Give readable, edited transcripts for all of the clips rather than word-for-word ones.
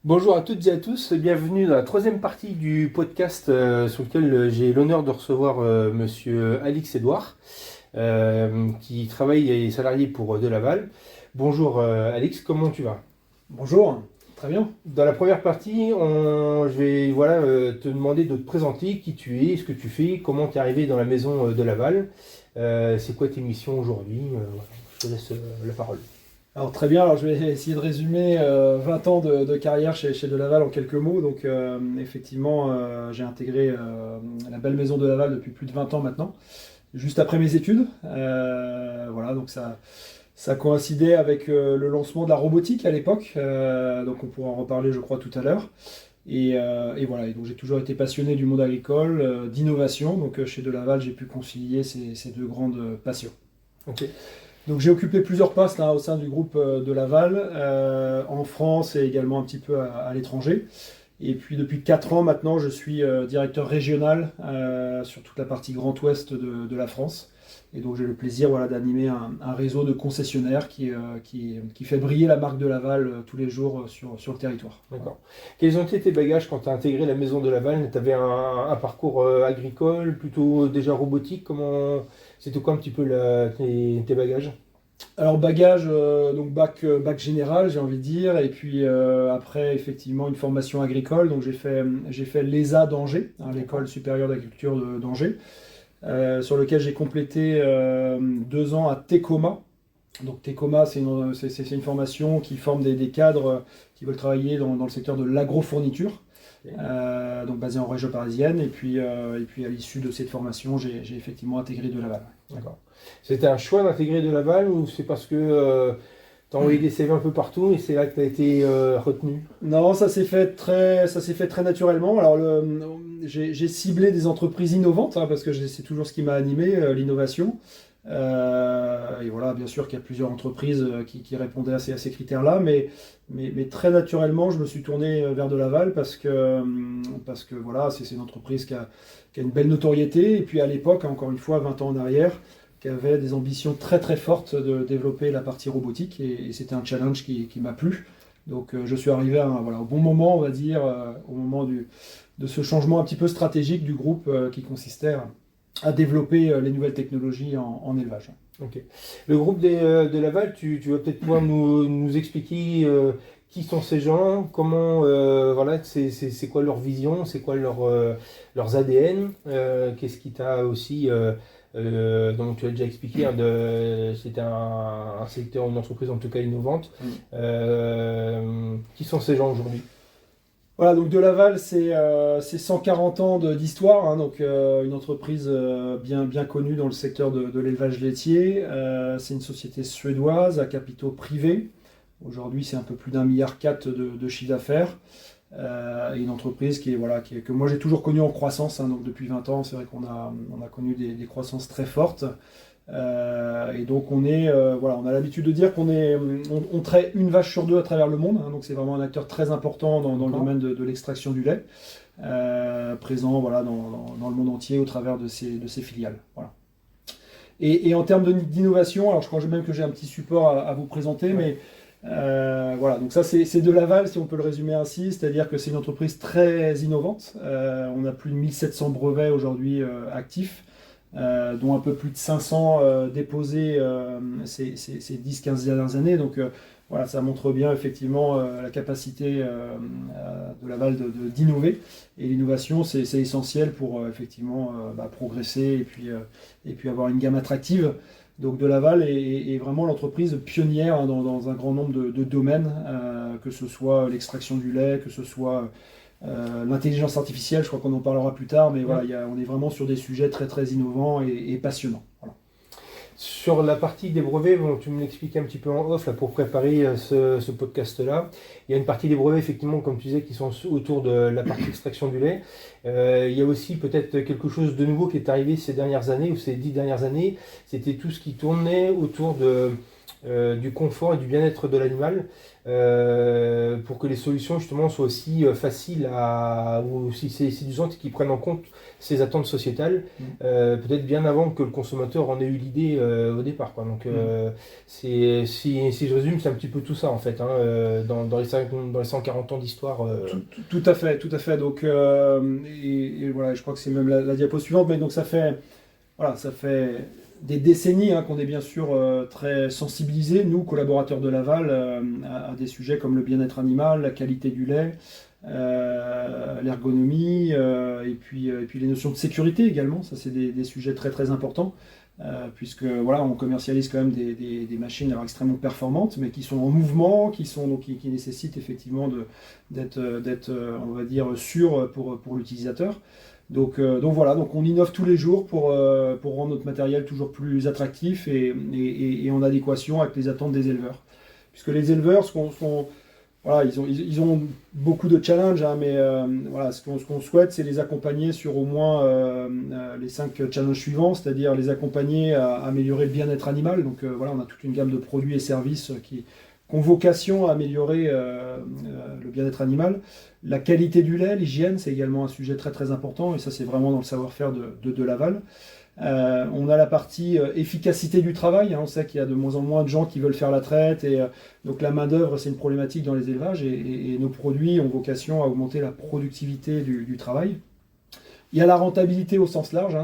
Bonjour à toutes et à tous, bienvenue dans la troisième partie du podcast sur lequel j'ai l'honneur de recevoir monsieur Alix Edouard, qui travaille et est salarié pour De Laval. Bonjour Alix, comment tu vas? Bonjour, très bien. Dans la première partie, je vais te demander de te présenter, qui tu es, ce que tu fais, comment tu es arrivé dans la maison de Laval, c'est quoi tes missions aujourd'hui, je te laisse la parole. Alors très bien, alors je vais essayer de résumer 20 ans de carrière chez De Laval en quelques mots. Donc effectivement, j'ai intégré la belle maison de Laval depuis plus de 20 ans maintenant, juste après mes études. Voilà, donc ça coïncidait avec le lancement de la robotique à l'époque, donc on pourra en reparler je crois tout à l'heure. Et voilà, et donc j'ai toujours été passionné du monde agricole, d'innovation, donc chez De Laval j'ai pu concilier ces deux grandes passions. Ok. Donc j'ai occupé plusieurs postes au sein du groupe de Laval, en France et également un petit peu à l'étranger. Et puis depuis 4 ans maintenant, je suis directeur régional sur toute la partie Grand Ouest de la France. Et donc j'ai le plaisir d'animer un réseau de concessionnaires qui fait briller la marque de Laval tous les jours sur le territoire. D'accord. Quels ont été tes bagages quand tu as intégré la maison de Laval? Tu avais un parcours agricole, plutôt déjà robotique. C'était quoi un petit peu tes bagages? Alors bagage, donc bac général j'ai envie de dire, et puis après effectivement une formation agricole, donc j'ai fait l'ESA d'Angers, l'école supérieure d'agriculture d'Angers, sur lequel j'ai complété 2 ans à Tecoma. Donc Tecoma c'est une formation qui forme des cadres qui veulent travailler dans le secteur de l'agrofourniture. Donc basé en région parisienne, et puis à l'issue de cette formation j'ai effectivement intégré De Laval. D'accord. C'était un choix d'intégrer De Laval ou c'est parce que tu as envoyé des CV un peu partout et c'est là que tu as été retenu? Non, ça s'est fait très naturellement. Alors j'ai ciblé des entreprises innovantes, parce que c'est toujours ce qui m'a animé, l'innovation. Et voilà, bien sûr qu'il y a plusieurs entreprises qui répondaient à ces critères-là, mais très naturellement, je me suis tourné vers De Laval parce que voilà, c'est une entreprise qui a une belle notoriété, et puis à l'époque, encore une fois, 20 ans en arrière, qui avait des ambitions très très fortes de développer la partie robotique, et c'était un challenge qui m'a plu. Donc je suis arrivé au bon moment, on va dire, au moment de ce changement un petit peu stratégique du groupe qui consistait à développer les nouvelles technologies en élevage. Ok. Le groupe de Laval, tu vas peut-être pouvoir nous expliquer qui sont ces gens, comment, c'est quoi leur vision, c'est quoi leurs ADN, qu'est-ce qui t'a aussi, donc tu as déjà expliqué, c'était un secteur, une entreprise en tout cas innovante. Qui sont ces gens aujourd'hui? Voilà, donc De Laval, c'est 140 ans d'histoire, donc une entreprise bien connue dans le secteur de l'élevage laitier. C'est une société suédoise à capitaux privés. Aujourd'hui, c'est un peu plus d'1,4 milliard de chiffre d'affaires. Et une entreprise que moi j'ai toujours connue en croissance, donc depuis 20 ans, c'est vrai qu'on a connu des croissances très fortes. Et donc on a l'habitude de dire on traite une vache sur 2 à travers le monde, donc c'est vraiment un acteur très important dans le domaine de l'extraction du lait, présent dans le monde entier au travers de ses filiales. Voilà. Et en termes d'innovation, alors je crois même que j'ai un petit support à vous présenter, mais donc ça c'est De Laval, si on peut le résumer ainsi, c'est-à-dire que c'est une entreprise très innovante. On a plus de 1700 brevets aujourd'hui actifs, dont un peu plus de 500 déposés ces 10-15 dernières années. Donc ça montre bien effectivement la capacité de Laval d'innover. Et l'innovation, c'est essentiel pour effectivement progresser et puis avoir une gamme attractive. Donc De Laval est vraiment l'entreprise pionnière dans un grand nombre de domaines, que ce soit l'extraction du lait, que ce soit l'intelligence artificielle, je crois qu'on en parlera plus tard, mais voilà, on est vraiment sur des sujets très très innovants et passionnants. Voilà. Sur la partie des brevets, tu me l'expliquais un petit peu en off là, pour préparer ce podcast-là. Il y a une partie des brevets, effectivement, comme tu disais, qui sont autour de la partie extraction du lait. Il y a aussi peut-être quelque chose de nouveau qui est arrivé ces dernières années, ou ces 10 dernières années. C'était tout ce qui tournait autour du confort et du bien-être de l'animal, pour que les solutions justement soient aussi faciles ou aussi séduisantes et qui prennent en compte ces attentes sociétales, peut-être bien avant que le consommateur en ait eu l'idée au départ, quoi. Donc si je résume, c'est un petit peu tout ça en fait, hein, dans les 140 ans d'histoire. Tout à fait, tout à fait. Donc, et voilà, je crois que c'est même la diapo suivante, mais donc ça fait des décennies qu'on est bien sûr très sensibilisés, nous, collaborateurs de Laval, à des sujets comme le bien-être animal, la qualité du lait, l'ergonomie, et puis les notions de sécurité également. Ça, c'est des sujets très très importants, puisque voilà, on commercialise quand même des machines alors, extrêmement performantes, mais qui sont en mouvement, qui nécessitent effectivement d'être, on va dire, sûres pour l'utilisateur. Donc voilà, donc on innove tous les jours pour rendre notre matériel toujours plus attractif et en adéquation avec les attentes des éleveurs. Puisque les éleveurs, voilà, ils ont beaucoup de challenges, mais voilà, ce qu'on souhaite, c'est les accompagner sur au moins les 5 challenges suivants, c'est-à-dire les accompagner à améliorer le bien-être animal. Donc voilà, on a toute une gamme de produits et services qui ont vocation à améliorer le bien-être animal. La qualité du lait, l'hygiène, c'est également un sujet très très important, et ça c'est vraiment dans le savoir-faire de Laval. On a la partie efficacité du travail, on sait qu'il y a de moins en moins de gens qui veulent faire la traite, et donc la main-d'œuvre c'est une problématique dans les élevages, et nos produits ont vocation à augmenter la productivité du travail. Il y a la rentabilité au sens large,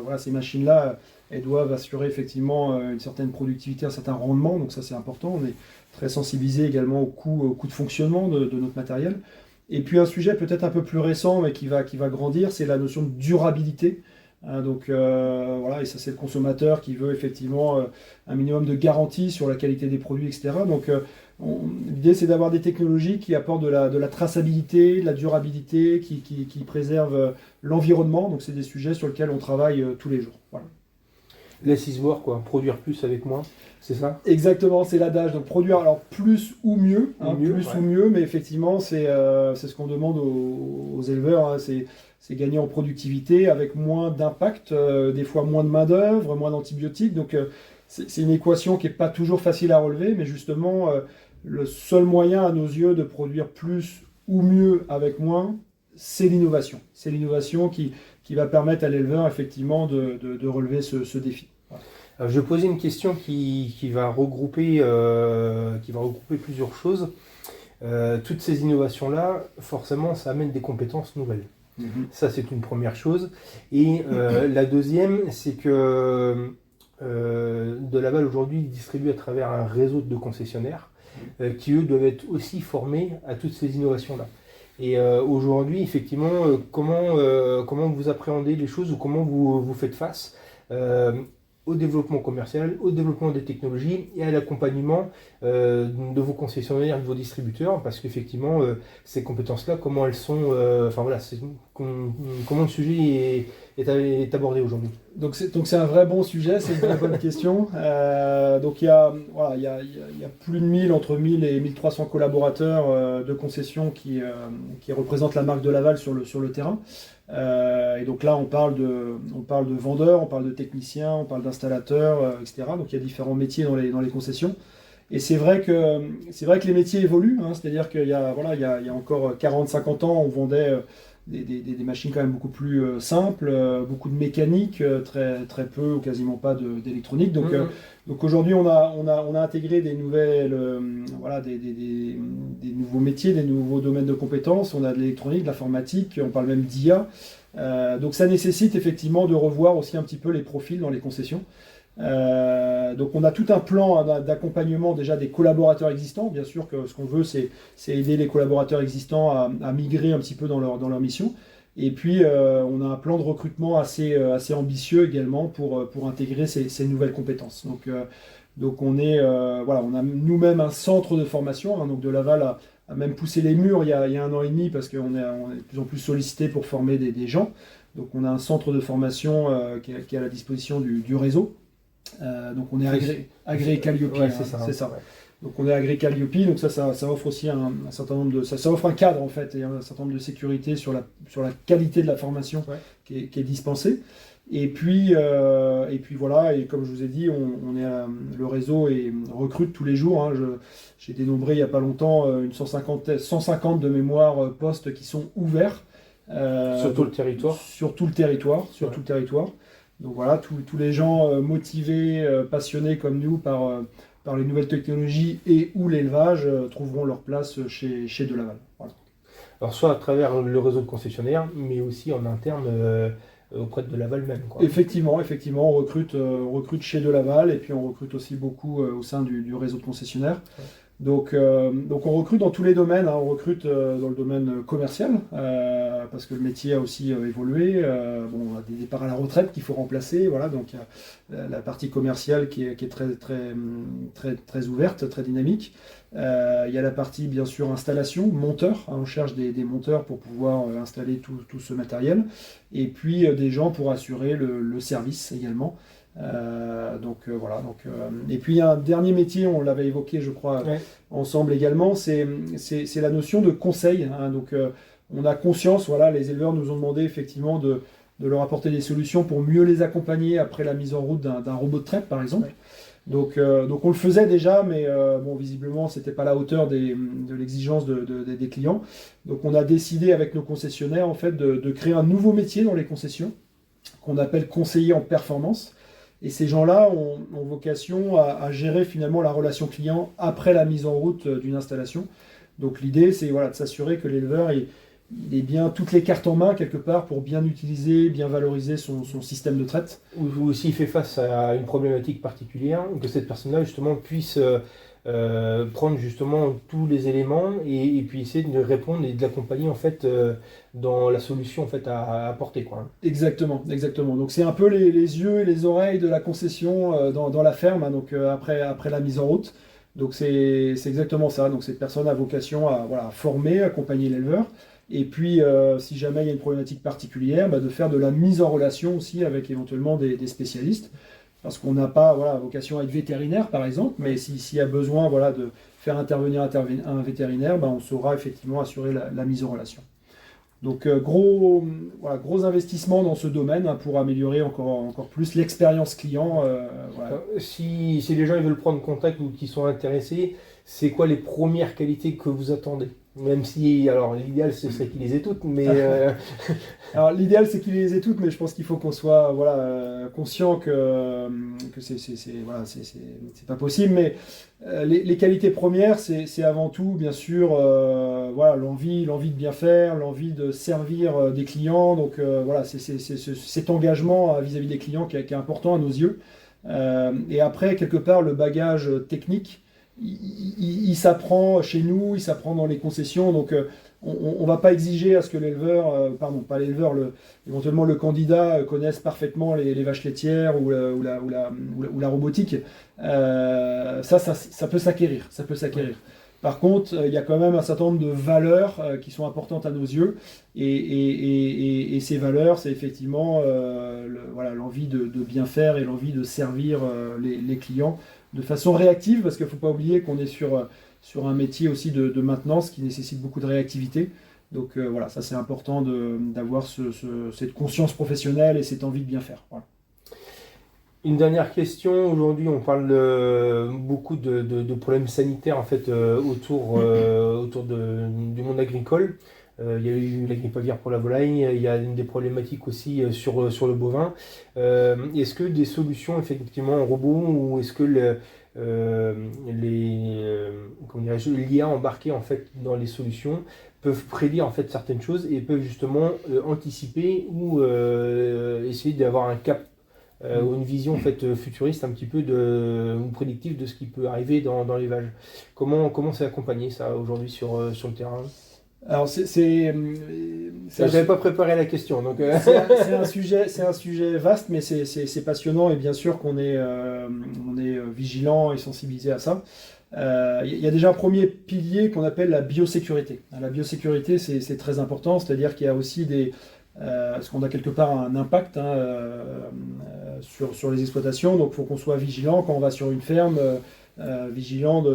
voilà, ces machines-là, elles doivent assurer effectivement une certaine productivité, un certain rendement, donc ça c'est important. On est très sensibilisé également au coût de fonctionnement de notre matériel. Et puis un sujet peut-être un peu plus récent, mais qui va grandir, c'est la notion de durabilité. Donc voilà, et ça c'est le consommateur qui veut effectivement un minimum de garantie sur la qualité des produits, etc. Donc l'idée c'est d'avoir des technologies qui apportent de la traçabilité, de la durabilité, qui préservent l'environnement. Donc c'est des sujets sur lesquels on travaille tous les jours. Voilà. Less is more, quoi, produire plus avec moins, c'est ça? Exactement, c'est l'adage. Donc produire alors plus ou mieux, ou mieux, mais effectivement c'est ce qu'on demande aux éleveurs. C'est gagner en productivité avec moins d'impact, des fois moins de main-d'œuvre, moins d'antibiotiques. Donc c'est une équation qui n'est pas toujours facile à relever, mais justement le seul moyen à nos yeux de produire plus ou mieux avec moins, c'est l'innovation. C'est l'innovation qui va permettre à l'éleveur effectivement de relever ce défi. Voilà. Alors, je vais poser une question qui va regrouper plusieurs choses. Toutes ces innovations-là, forcément, ça amène des compétences nouvelles. Ça, c'est une première chose. Et la deuxième, c'est que de Laval, aujourd'hui, distribue à travers un réseau de concessionnaires qui, eux, doivent être aussi formés à toutes ces innovations-là. Et aujourd'hui, effectivement, comment vous appréhendez les choses ou comment vous faites face au développement commercial, au développement des technologies et à l'accompagnement de vos concessionnaires, de vos distributeurs, parce qu'effectivement, ces compétences-là, comment elles sont, comment le sujet est abordé aujourd'hui. Donc c'est un vrai bon sujet, c'est une vraie bonne question. Donc il y a plus de 1000, entre 1000 et 1300 collaborateurs de concessions qui représentent la marque de Laval sur le terrain. Et donc là on parle de vendeurs, on parle de techniciens, on parle d'installateurs, etc. Donc il y a différents métiers dans les concessions. Et c'est vrai que les métiers évoluent, c'est-à-dire qu'il y a encore 40-50 ans on vendait des machines quand même beaucoup plus simples, beaucoup de mécanique, très, très peu ou quasiment pas d'électronique. Donc aujourd'hui, on a intégré des nouvelles, des nouveaux métiers, des nouveaux domaines de compétences. On a de l'électronique, de l'informatique, on parle même d'IA. Donc ça nécessite effectivement de revoir aussi un petit peu les profils dans les concessions. Donc on a tout un plan d'accompagnement déjà des collaborateurs existants. Bien sûr que ce qu'on veut c'est aider les collaborateurs existants à migrer un petit peu dans leur mission. Et puis on a un plan de recrutement assez ambitieux également pour intégrer ces nouvelles compétences. Donc on a nous-mêmes un centre de formation, donc de Laval a même poussé les murs il y a 1 an et demi parce qu'on est de plus en plus sollicité pour former des gens. Donc on a un centre de formation qui est à la disposition du réseau. Donc on est agréé Calliope, c'est ça. Ouais. Donc on est agréé Calliope, donc ça offre aussi un certain nombre ça offre un cadre en fait et un certain nombre de sécurité sur la qualité de la formation qui est dispensée. Et puis voilà, et comme je vous ai dit, le réseau recrute tous les jours. Hein. J'ai dénombré il n'y a pas longtemps une 150 de mémoire postes qui sont ouverts. Sur tout le territoire. Sur tout le territoire. Sur tout le territoire. Donc voilà, tous les gens motivés, passionnés comme nous par les nouvelles technologies et ou l'élevage trouveront leur place chez De Laval. Voilà. Alors soit à travers le réseau de concessionnaires, mais aussi en interne auprès de Laval même, quoi. Effectivement, on recrute chez De Laval et puis on recrute aussi beaucoup au sein du réseau de concessionnaires. Ouais. Donc on recrute dans tous les domaines, hein. On recrute dans le domaine commercial parce que le métier a aussi évolué. On a des départs à la retraite qu'il faut remplacer, voilà. Donc il y a la partie commerciale qui est très ouverte, très dynamique. Il y a la partie bien sûr installation, monteur, hein. On cherche des monteurs pour pouvoir installer tout ce matériel et puis des gens pour assurer le service également. Et puis il y a un dernier métier, on l'avait évoqué je crois ensemble également, c'est la notion de conseil, hein. On a conscience, voilà, les éleveurs nous ont demandé effectivement de leur apporter des solutions pour mieux les accompagner après la mise en route d'un robot de traite par exemple. Donc on le faisait déjà, mais visiblement c'était pas à la hauteur de l'exigence des clients. Donc on a décidé avec nos concessionnaires en fait de créer un nouveau métier dans les concessions qu'on appelle conseiller en performance. Et ces gens-là ont vocation à gérer finalement la relation client après la mise en route d'une installation. Donc l'idée, c'est de s'assurer que l'éleveur ait bien toutes les cartes en main quelque part pour bien utiliser, bien valoriser son système de traite. Ou s'il fait face à une problématique particulière, que cette personne-là justement puisse prendre justement tous les éléments et puis essayer de répondre et de l'accompagner en fait dans la solution en fait à apporter, quoi. Exactement. Donc c'est un peu les yeux et les oreilles de la concession dans la ferme, hein, donc après la mise en route. Donc c'est exactement ça. Donc cette personne a vocation à former, accompagner l'éleveur. Et puis, si jamais il y a une problématique particulière, de faire de la mise en relation aussi avec éventuellement des spécialistes. Parce qu'on n'a pas vocation à être vétérinaire, par exemple, mais s'il y a besoin de faire intervenir un vétérinaire, on saura effectivement assurer la mise en relation. Donc, gros investissement dans ce domaine, hein, pour améliorer encore plus l'expérience client. Si les gens ils veulent prendre contact ou qui sont intéressés, c'est quoi les premières qualités que vous attendez? Même si, alors l'idéal ce serait qu'ils les aient toutes, mais... Alors l'idéal c'est qu'ils les aient toutes, mais je pense qu'il faut qu'on soit conscient que c'est pas possible. Mais les qualités premières, c'est avant tout, bien sûr, l'envie de bien faire, l'envie de servir des clients. Donc c'est cet engagement vis-à-vis des clients qui est important à nos yeux. Et après, quelque part, le bagage technique, il s'apprend chez nous, il s'apprend dans les concessions, donc on ne va pas exiger à ce que éventuellement le candidat connaisse parfaitement les vaches laitières ou la robotique. Ça peut s'acquérir. Par contre, il y a quand même un certain nombre de valeurs qui sont importantes à nos yeux, et ces valeurs, c'est effectivement l'envie de bien faire et l'envie de servir les clients de façon réactive, parce qu'il ne faut pas oublier qu'on est sur un métier aussi de maintenance qui nécessite beaucoup de réactivité. Donc ça c'est important d'avoir cette conscience professionnelle et cette envie de bien faire. Voilà. Une dernière question. Aujourd'hui, on parle beaucoup de problèmes sanitaires en fait autour du monde agricole. Il y a eu la grippe aviaire pour la volaille, il y a des problématiques aussi sur le bovin. Est-ce que des solutions effectivement en robot, ou est-ce que l'IA embarquée en fait dans les solutions peuvent prédire en fait certaines choses et peuvent justement anticiper ou essayer d'avoir un cap ou une vision en fait futuriste un petit peu ou prédictive de ce qui peut arriver dans l'élevage. Comment c'est accompagné ça aujourd'hui sur le terrain? Alors j'avais pas préparé la question, donc c'est un sujet vaste, mais c'est passionnant, et bien sûr qu'on est vigilant et sensibilisé à ça. Il y a déjà un premier pilier qu'on appelle la biosécurité. La biosécurité, c'est très important, c'est-à-dire qu'il y a aussi parce qu'on a quelque part un impact, hein, sur les exploitations, donc il faut qu'on soit vigilant quand on va sur une ferme. Vigilant que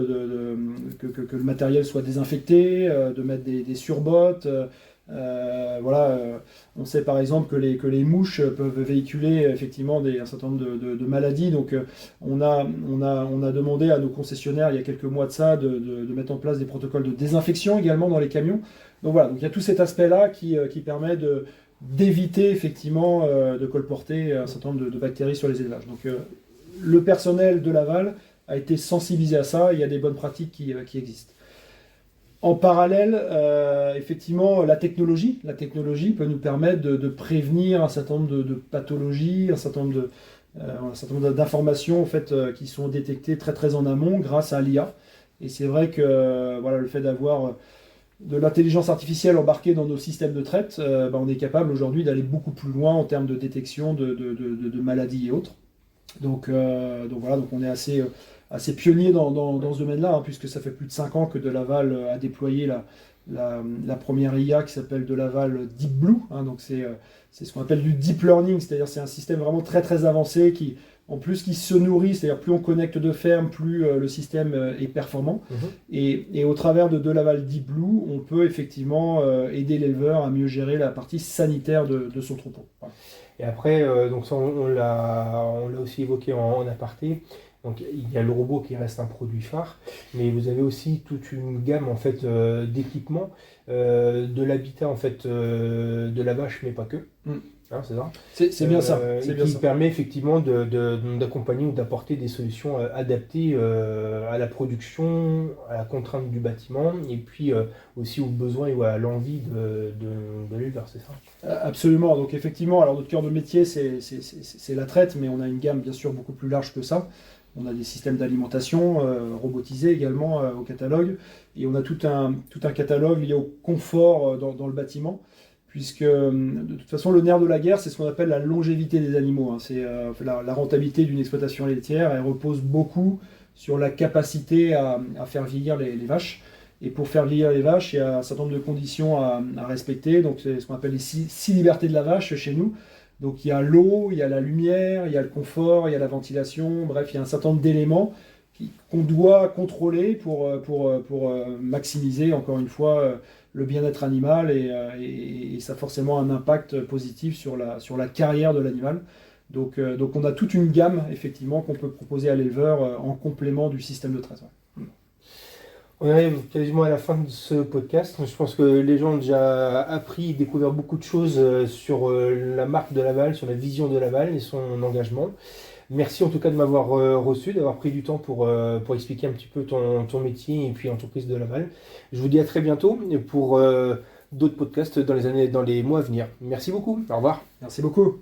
le matériel soit désinfecté, de mettre des surbottes, On sait par exemple que les mouches peuvent véhiculer effectivement un certain nombre de maladies. Donc on a demandé à nos concessionnaires il y a quelques mois de ça de mettre en place des protocoles de désinfection également dans les camions. Donc voilà, donc il y a tout cet aspect-là qui permet d'éviter effectivement de colporter un certain nombre de bactéries sur les élevages. Donc le personnel de Laval a été sensibilisé à ça, il y a des bonnes pratiques qui existent. En parallèle, effectivement, la technologie peut nous permettre de prévenir un certain nombre de pathologies, un certain nombre d'informations en fait, qui sont détectées très très en amont grâce à l'IA. Et c'est vrai que le fait d'avoir de l'intelligence artificielle embarquée dans nos systèmes de traite, on est capable aujourd'hui d'aller beaucoup plus loin en termes de détection de maladies et autres. Donc on est assez pionnier dans ce domaine-là, puisque ça fait plus de 5 ans que De Laval a déployé la première IA qui s'appelle De Laval Deep Blue. Donc c'est ce qu'on appelle du deep learning, c'est-à-dire c'est un système vraiment très très avancé qui se nourrit, c'est-à-dire plus on connecte de fermes, plus le système est performant. Et au travers de Laval Deep Blue, on peut effectivement aider l'éleveur à mieux gérer la partie sanitaire de son troupeau. Voilà. Et après, donc ça, on l'a aussi évoqué en aparté. Donc il y a le robot qui reste un produit phare, mais vous avez aussi toute une gamme en fait d'équipements, de l'habitat en fait de la vache, mais pas que. C'est ça. C'est bien ça. Qui permet effectivement d'accompagner ou d'apporter des solutions adaptées à la production, à la contrainte du bâtiment, et puis aussi aux besoins ou à l'envie de l'éleveur, c'est ça. Absolument. Donc effectivement, alors notre cœur de métier c'est la traite, mais on a une gamme bien sûr beaucoup plus large que ça. On a des systèmes d'alimentation robotisés également au catalogue, et on a tout un catalogue lié au confort dans le bâtiment, puisque de toute façon le nerf de la guerre c'est ce qu'on appelle la longévité des animaux. C'est la rentabilité d'une exploitation laitière, elle repose beaucoup sur la capacité à faire vieillir les vaches. Et pour faire vieillir les vaches, il y a un certain nombre de conditions à respecter. Donc c'est ce qu'on appelle les 6 libertés de la vache chez nous. Donc il y a l'eau, il y a la lumière, il y a le confort, il y a la ventilation, bref, il y a un certain nombre d'éléments qu'on doit contrôler pour maximiser, encore une fois, le bien-être animal, et ça a forcément un impact positif sur la carrière de l'animal. Donc on a toute une gamme, effectivement, qu'on peut proposer à l'éleveur en complément du système de traite. On arrive quasiment à la fin de ce podcast. Je pense que les gens ont déjà appris et découvert beaucoup de choses sur la marque de Laval, sur la vision de Laval et son engagement. Merci en tout cas de m'avoir reçu, d'avoir pris du temps pour expliquer un petit peu ton métier et puis l'entreprise de Laval. Je vous dis à très bientôt pour d'autres podcasts dans les mois à venir. Merci beaucoup. Au revoir. Merci beaucoup.